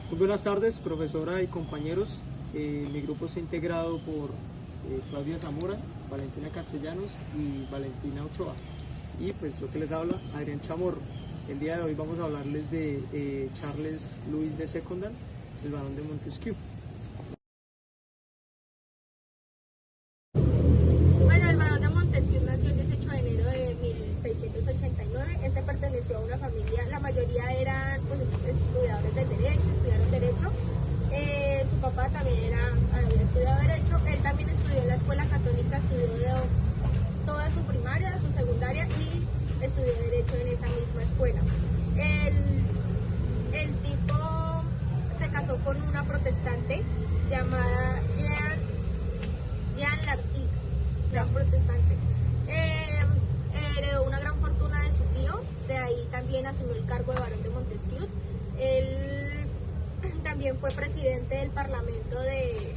Muy buenas tardes, profesora y compañeros. Mi grupo está integrado por Claudia Zamora, Valentina Castellanos y Valentina Ochoa. Y pues lo que les habla, Adrián Chamorro. El día de hoy vamos a hablarles de Charles Louis de Secondat, el barón de Montesquieu. Bueno, el barón de Montesquieu nació el 18 de enero de 1689. Este perteneció a una familia, la mayoría eran pues, estudiadores del derecho, estudiaron derecho. Su papá también había estudiado derecho. Él también estudió en la escuela católica, estudió toda su primaria, su secundaria y estudió derecho en esa misma escuela. El tipo se casó con una protestante llamada Jean Lartigue, gran protestante. Heredó una gran fortuna de su tío, de ahí también asumió el cargo de barón de Montesquieu. Él también fue presidente del parlamento de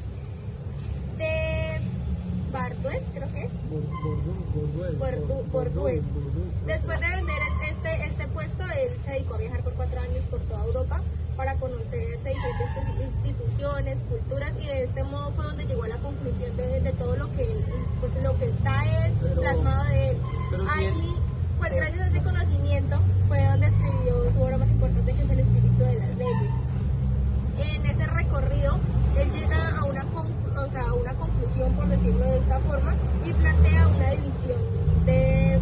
Bordeaux, creo que es. Bordeaux. Después de vender este puesto, él se dedicó a viajar por 4 años por toda Europa para conocer de diferentes instituciones, culturas, y de este modo fue donde llegó a la conclusión de todo lo que está él, plasmado de él. Ahí, pues gracias a ese conocimiento, fue donde escribió su obra más importante, que es El espíritu de las leyes. En ese recorrido, él llega a una conclusión, por decirlo de esta forma, y plantea una división de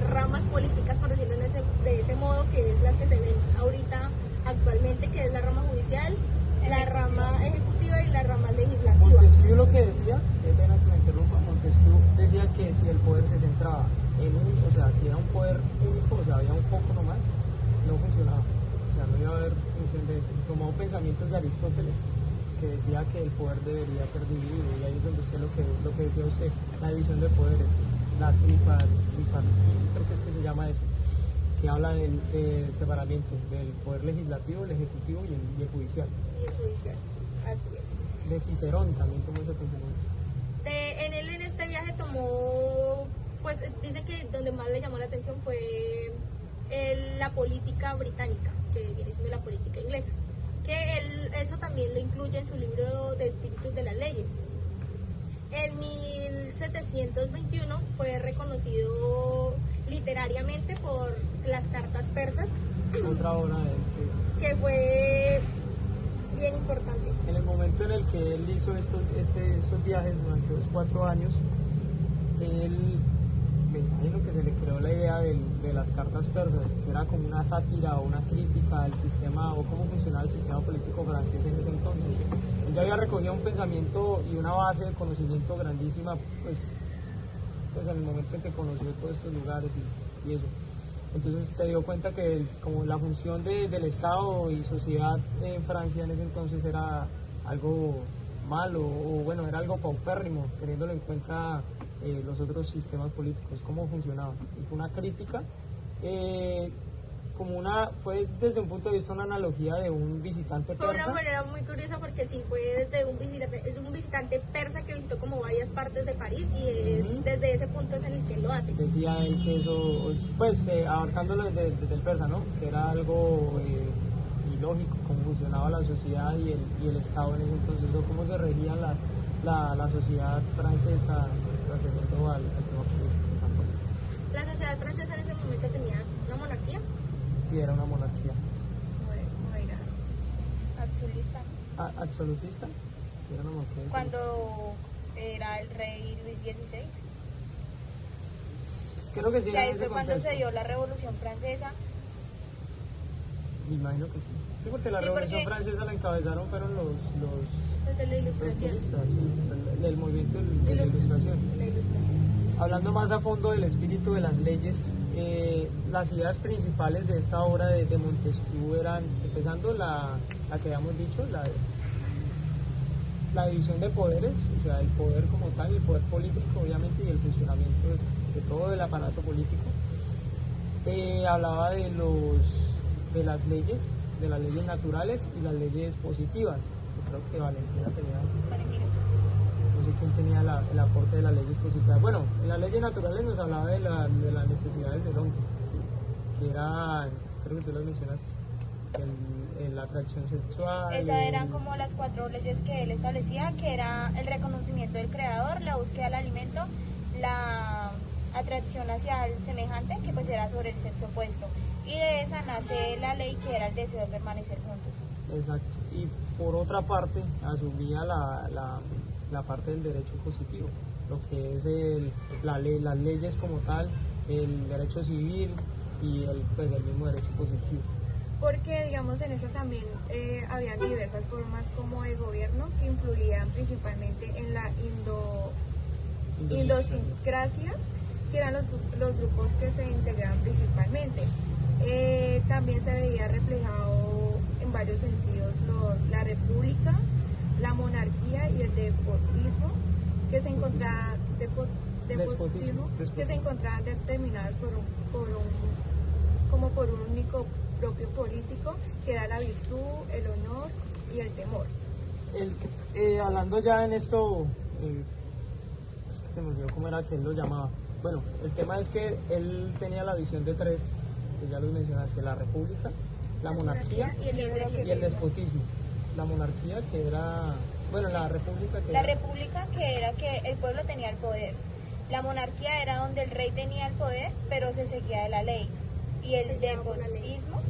ramas políticas, por decirlo de ese modo, que es las que se ven ahorita actualmente, que es la rama judicial, la rama ejecutiva y la rama legislativa. Montesquieu lo que decía, es pena que me interrumpa, Montesquieu decía que si el poder se centraba en o sea, si era un poder único, o sea, había un poco nomás, no funcionaba. O sea, no iba a haber función de eso. Tomó pensamientos de Aristóteles, que decía que el poder debería ser dividido, y ahí es donde usted lo que decía usted, la división de poderes, la creo que es que se llama eso, que habla del separamiento del poder legislativo, el ejecutivo y el judicial. Y el judicial, así es. De Cicerón también tomó ese pensamiento. En este viaje tomó, pues dice que donde más le llamó la atención fue la política británica, que viene siendo la política inglesa, que eso también lo incluye en su libro de Espíritus de las Leyes. En 1721 fue reconocido literariamente por las cartas persas, Otra obra de él que fue bien importante. En el momento en el que él hizo esos viajes durante los 4 años, me imagino que se le creó la idea de las cartas persas, que era como una sátira o una crítica al sistema o cómo funcionaba el sistema político francés en ese entonces. Él ya había recogido un pensamiento y una base de conocimiento grandísima, pues en el momento en que conoció todos estos lugares y eso. Entonces se dio cuenta que como la función del Estado y sociedad en Francia en ese entonces era algo malo, o bueno, era algo paupérrimo, teniéndolo en cuenta los otros sistemas políticos, cómo funcionaban. Y fue una crítica, fue desde un punto de vista una analogía de un visitante persa. Fue una manera muy curiosa porque sí, fue desde un visitante persa que visitó como varias partes de París, y desde ese punto es en el que lo hace. Decía él que eso, pues abarcándolo desde el persa, ¿no? Que era algo ilógico, cómo funcionaba la sociedad y el Estado en ese entonces, o cómo se regía la sociedad francesa respecto al tema político. La sociedad francesa en ese momento tenía una monarquía. Sí, era una monarquía. No era absolutista. ¿Absolutista? Sí, era una monarquía. Cuando era el rey Luis XVI. Creo que sí. Y ahí fue cuando se dio la Revolución Francesa. Me imagino que sí. Sí, porque la Revolución Francesa la encabezaron fueron los de la Ilustración. Sí, el movimiento de la Ilustración. Hablando más a fondo del espíritu de las leyes, las ideas principales de esta obra de Montesquieu eran, empezando la que habíamos dicho, la división de poderes, o sea, el poder como tal, el poder político obviamente, y el funcionamiento de todo el aparato político. Hablaba de las leyes naturales y las leyes positivas. Yo creo que Valentina tenía... No sé quién tenía el aporte de las leyes positivas. Bueno, en las leyes naturales nos hablaba de las necesidades del hombre, ¿sí? Que era, creo que tú las mencionaste, la atracción sexual. Esas eran como las 4 leyes que él establecía, que era el reconocimiento del creador, la búsqueda del alimento, la atracción hacia el semejante, que pues era sobre el sexo opuesto. Y de esa nace la ley, que era el deseo de permanecer juntos. Exacto. Y por otra parte, asumía la parte del derecho positivo, lo que es las leyes como tal, el derecho civil y pues el mismo derecho positivo. Porque, digamos, en eso también habían diversas formas como de gobierno que influían principalmente en la idiosincrasia, que eran los grupos que se integraban principalmente. También se veía reflejado en varios sentidos la república, la monarquía y el despotismo, que se encontraban que se encontraban determinadas por un único propio político, que era la virtud, el honor y el temor. Hablando ya en esto, es que se me olvidó cómo era que él lo llamaba. Bueno, el tema es que él tenía la visión de 3, que ya los mencionaste: la república, la monarquía y el despotismo. La monarquía, que era, bueno, la república que la república, que era que el pueblo tenía el poder. La monarquía era donde el rey tenía el poder, pero se seguía de la ley. Y el despotismo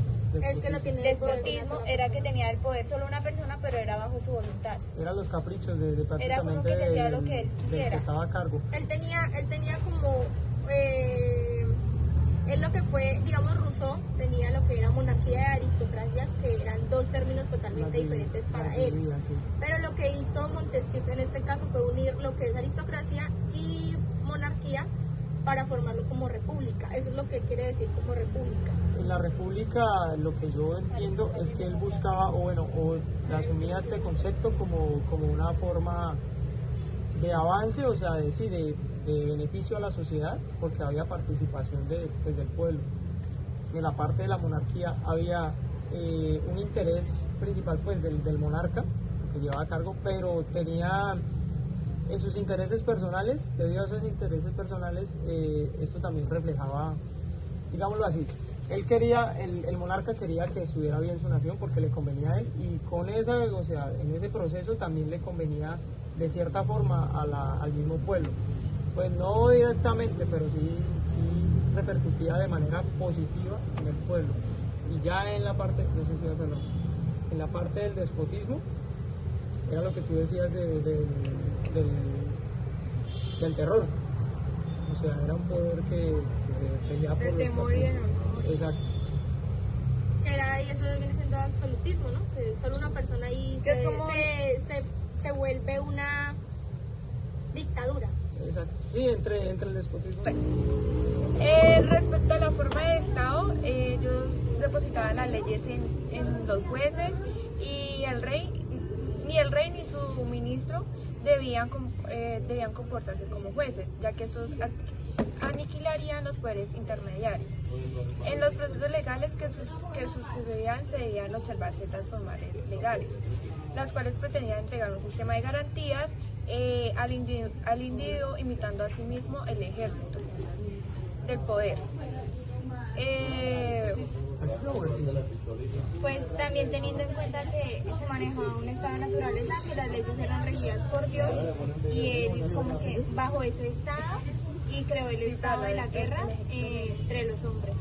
es que lo tiene despotismo era que tenía el poder solo una persona, pero era bajo su voluntad. Eran los caprichos de prácticamente era como que se hacía lo que él quisiera. Que estaba a cargo. Él tenía como él lo que fue, digamos, Rousseau tenía lo que era monarquía y aristocracia, que eran 2 términos totalmente diferentes para él. Pero lo que hizo Montesquieu en este caso fue unir lo que es aristocracia y monarquía para formarlo como república. Eso es lo que quiere decir como república. En la república, lo que yo entiendo es que él buscaba, o asumía este concepto como una forma de avance, o sea, de beneficio a la sociedad, porque había participación del pueblo. En la parte de la monarquía había un interés principal pues del monarca, que llevaba a cargo, pero tenía en sus intereses personales, debido a esos intereses personales, esto también reflejaba, digámoslo así, el monarca quería que estuviera bien su nación porque le convenía a él, y con esa, o sea, en ese proceso también le convenía de cierta forma al mismo pueblo. Pues no directamente, pero sí repercutía de manera positiva en el pueblo. Y ya en la parte, no sé si vas a hablar, en la parte del despotismo, era lo que tú decías del terror. O sea, era un poder que se peleaba por el temor y el honor. Exacto. Y eso viene siendo absolutismo, ¿no? Que solo una persona ahí se vuelve una dictadura. Exacto. Y entre el despotismo. Respecto a la forma de Estado, ellos depositaban las leyes en los jueces, y ni el rey ni su ministro debían comportarse como jueces, ya que estos aniquilarían los poderes intermediarios. En los procesos legales que sucedían se debían observar ciertas formales legales, las cuales pretendían entregar un sistema de garantías al individuo, imitando a sí mismo el ejército del poder. Pues también teniendo en cuenta que se manejaba un estado de naturaleza, que las leyes eran regidas por Dios, y él como que bajo ese estado y creó el estado de la guerra entre los hombres.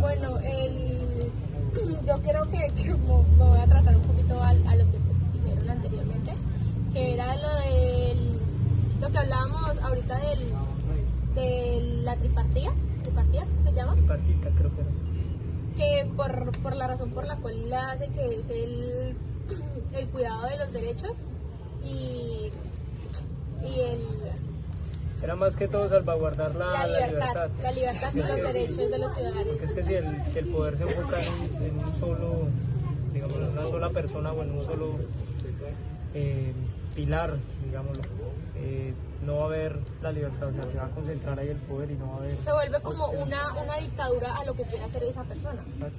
Bueno, yo creo que me voy a tratar un poquito a lo que pues, dijeron anteriormente, que era lo que hablábamos ahorita de la tripartida, ¿tripartida es que se llama? Tripartita, creo que era. Que por la razón por la cual la hace, que es el cuidado de los derechos y era más que todo salvaguardar la libertad. La libertad y los derechos de los ciudadanos. Porque es que si el poder se enfoca en un solo, digamos, en una sola persona o en un solo pilar, digámoslo, no va a haber la libertad, o sea, se va a concentrar ahí el poder y no va a haber... Se vuelve como una dictadura a lo que quiere hacer esa persona. Exacto.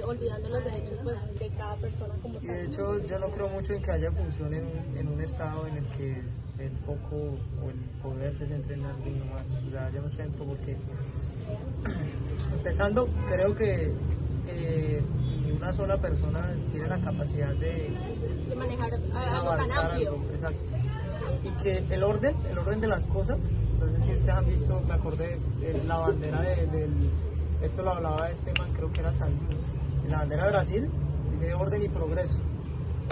Olvidando los derechos pues, de cada persona como tal. Y de hecho yo no creo mucho en que haya función en un estado en el que el foco o el poder se centre en alguien nomás. O sea, yo no centro porque, empezando, creo que y una sola persona tiene la capacidad de manejar algo tan amplio. Exacto. Y que el orden de las cosas, no sé si ustedes han visto, me acordé de la bandera esto lo hablaba este man, creo que era Salvini, en la bandera de Brasil dice orden y progreso.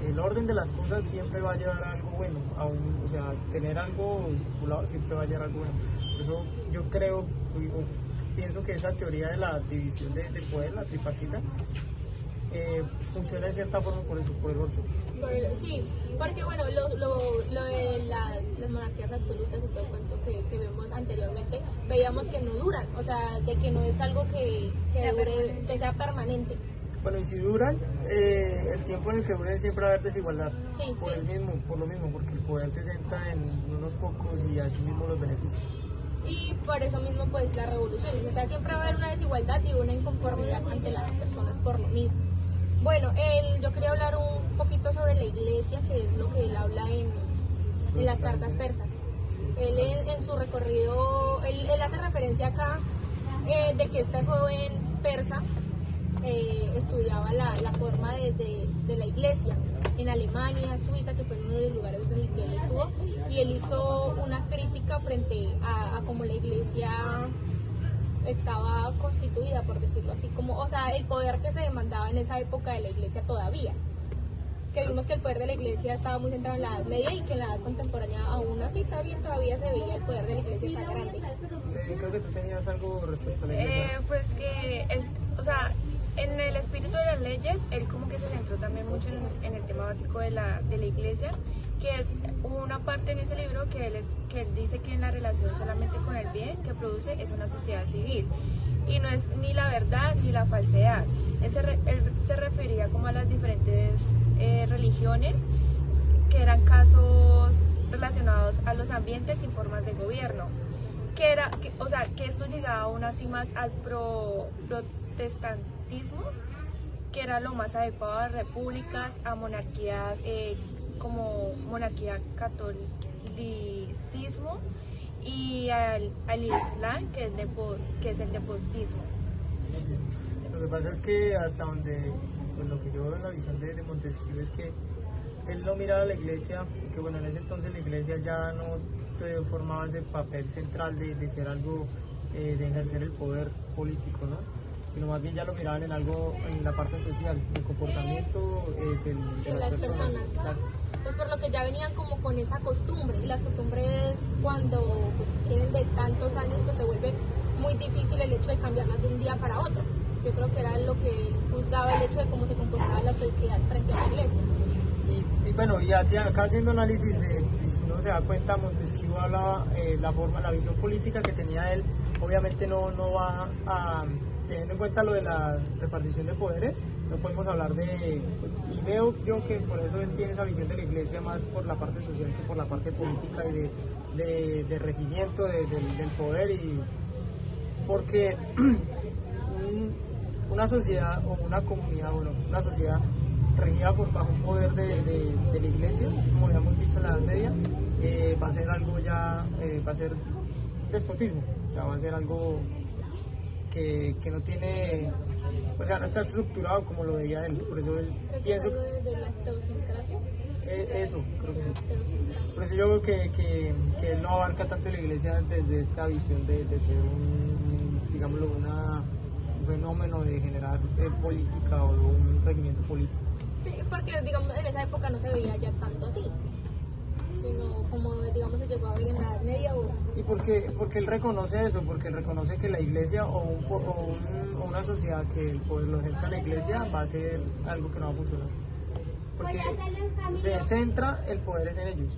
El orden de las cosas siempre va a llevar a algo bueno, o sea, tener algo estipulado siempre va a llevar a algo bueno. Por eso yo creo, pienso que esa teoría de la división de poder, la tripartita, funciona de cierta forma por eso, por el orden. Sí, porque bueno, lo de las monarquías absolutas y todo el cuento que vemos anteriormente, veíamos que no duran, o sea, de que no es algo que sea permanente. Bueno, y si duran, el tiempo en el que duren siempre va a haber desigualdad, Sí, por sí. Por lo mismo, porque el poder se centra en unos pocos y así mismo los beneficios. Y por eso mismo pues las revoluciones, o sea, siempre va a haber una desigualdad y una inconformidad ante las personas por lo mismo. Bueno, yo quería hablar un poquito sobre la iglesia, que es lo que él habla en las cartas persas. Él en su recorrido, él hace referencia acá de que este joven persa estudiaba la forma de la iglesia en Alemania, Suiza, que fue uno de los lugares en el que él estuvo, y él hizo una crítica frente a cómo la iglesia estaba constituida, por decirlo así, como, o sea, el poder que se demandaba en esa época de la iglesia todavía, que vimos que el poder de la iglesia estaba muy centrado en la Edad Media y que en la Edad Contemporánea aún así también todavía se veía el poder de la iglesia tan grande. Creo que tú tenías algo respecto a la iglesia. Pues que, o sea, en el espíritu de las leyes, él como que se centró también mucho en el tema básico de la iglesia, que hubo una parte en ese libro que él dice que en la relación solamente con el bien que produce es una sociedad civil, y no es ni la verdad ni la falsedad. Él se refería como a las diferentes religiones, que eran casos relacionados a los ambientes y formas de gobierno, o sea, que esto llegaba aún así más al protestantismo, que era lo más adecuado a repúblicas, a monarquías como monarquía catolicismo, y al Islam, que es el nepotismo. Lo que pasa es que hasta donde, pues lo que yo veo en la visión de Montesquieu es que él no miraba a la iglesia, que bueno, en ese entonces la iglesia ya no formaba ese papel central de ser algo, de ejercer el poder político, ¿no? Sino más bien ya lo miraban en algo, en la parte social, el comportamiento de las personas. Exacto. Pues por lo que ya venían como con esa costumbre, y las costumbres cuando pues tienen de tantos años pues se vuelve muy difícil el hecho de cambiarlas de un día para otro. Yo creo que era lo que juzgaba el hecho de cómo se comportaba la sociedad frente a la iglesia. Y bueno, y acá haciendo análisis, si uno se da cuenta, Montesquieu hablaba la visión política que tenía él, obviamente no va a, teniendo en cuenta lo de la repartición de poderes, no podemos hablar y veo yo que por eso él tiene esa visión de la iglesia más por la parte social que por la parte política y de regimiento del poder, y porque una sociedad o una comunidad, bueno, una sociedad regida bajo un poder de la iglesia, como habíamos visto en la Edad Media, va a ser algo ya, va a ser despotismo, o sea, va a ser algo que no tiene, o sea, no está estructurado como lo veía él, por eso él pienso de las teosincrasias. Eso, creo que sí. Por eso yo creo que él no abarca tanto la iglesia desde esta visión de ser digámoslo, un fenómeno de generar política o un regimiento político. Sí, porque digamos en esa época no se veía ya tanto así, sino como digamos se llegó a ver en la Edad Media. ¿Y porque él reconoce eso? Porque él reconoce que la iglesia o una sociedad que el poder lo ejerza la iglesia va a ser algo que no va a funcionar. Porque se centra el poder en ellos.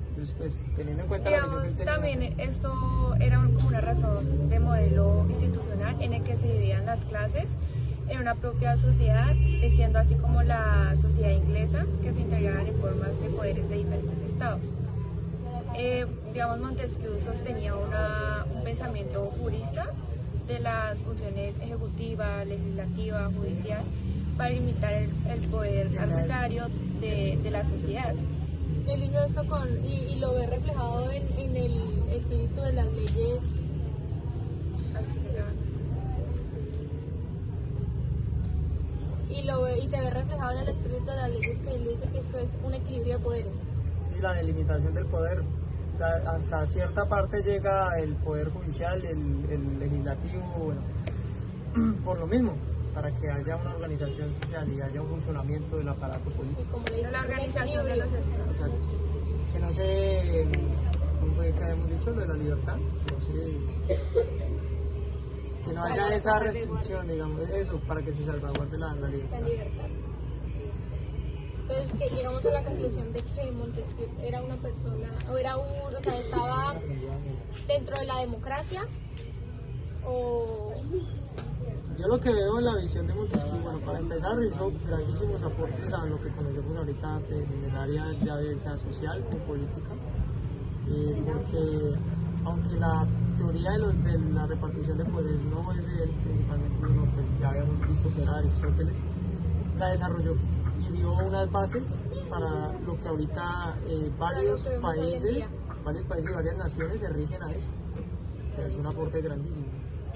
Entonces, pues, teniendo en cuenta digamos, también esto era como una razón de modelo institucional en el que se dividían las clases en una propia sociedad, siendo así como la sociedad inglesa, que se integraban en formas de poderes de diferentes estados. Digamos, Montesquieu sostenía un pensamiento jurista de las funciones ejecutiva, legislativa, judicial, para limitar el poder arbitrario de la sociedad. Él hizo esto y lo ve reflejado en el espíritu de las leyes. y se ve reflejado en el espíritu de las leyes que él dice que esto es un equilibrio de poderes. Sí, la delimitación del poder. Hasta cierta parte llega el poder judicial, el legislativo, bueno, por lo mismo, para que haya una organización social y haya un funcionamiento del aparato político. Como le De dice, la un organización de los equilibrio. estados. Exacto. Que no se, ¿cómo fue que habíamos dicho? Lo de la libertad, que no haya esa restricción, digamos, eso, para que se salvaguarde la La libertad. libertad. Entonces, que llegamos a la conclusión de que Montesquieu era una persona, o sea, estaba dentro de la democracia, o Yo lo que veo en la visión de Montesquieu, bueno, para empezar, hizo grandísimos aportes a lo que conocemos ahorita en el área ya sea social o política, porque aunque la teoría de la repartición de poderes no es de él, principalmente uno, pues ya habíamos visto que era Aristóteles, la desarrolló y dio unas bases para lo que ahorita varios países y varias naciones se rigen a eso. Es un aporte grandísimo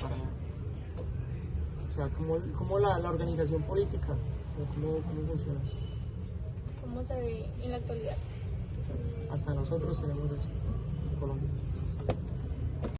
para, o sea, como la organización política, cómo funciona. cómo se ve en la actualidad. Hasta nosotros tenemos eso en Colombia.